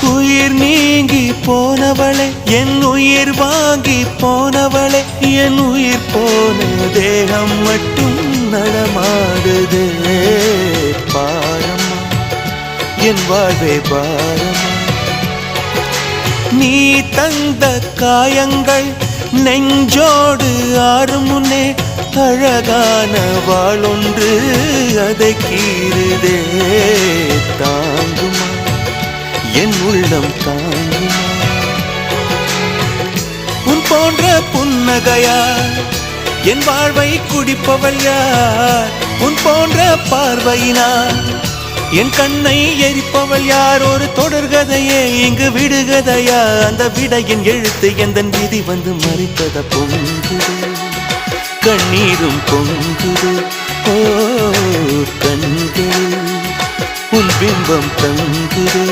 உயிர் நீங்கி போனவளே, என் உயிர் வாங்கி போனவளே, என் உயிர் போன தேகம் மட்டும் நடமாடுதே. பாரம்மா என் வாழ்வே பாரம்மா, நீ தந்த காயங்கள் நெஞ்சோடு ஆறும் முன்னே அழகான வாளொன்று அதை கீறுதே. தாங்குமா என் உள்ளம் தாங்குமா, உன் போன்ற புன்னகையார் என் வாழ்வை குடிப்பவள் யார்? உன் போன்ற பார்வையினார் என் கண்ணை எரிப்பவள் யார்? ஒரு தொடர்கதையே இங்கு விடுகதையா? அந்த விடையின் எழுத்து எந்தன் விதி வந்து மறித்தத பொங்குது, கண்ணீரும் பொங்குது. ஓ கண்கள் உன் பிம்பம் தங்குது.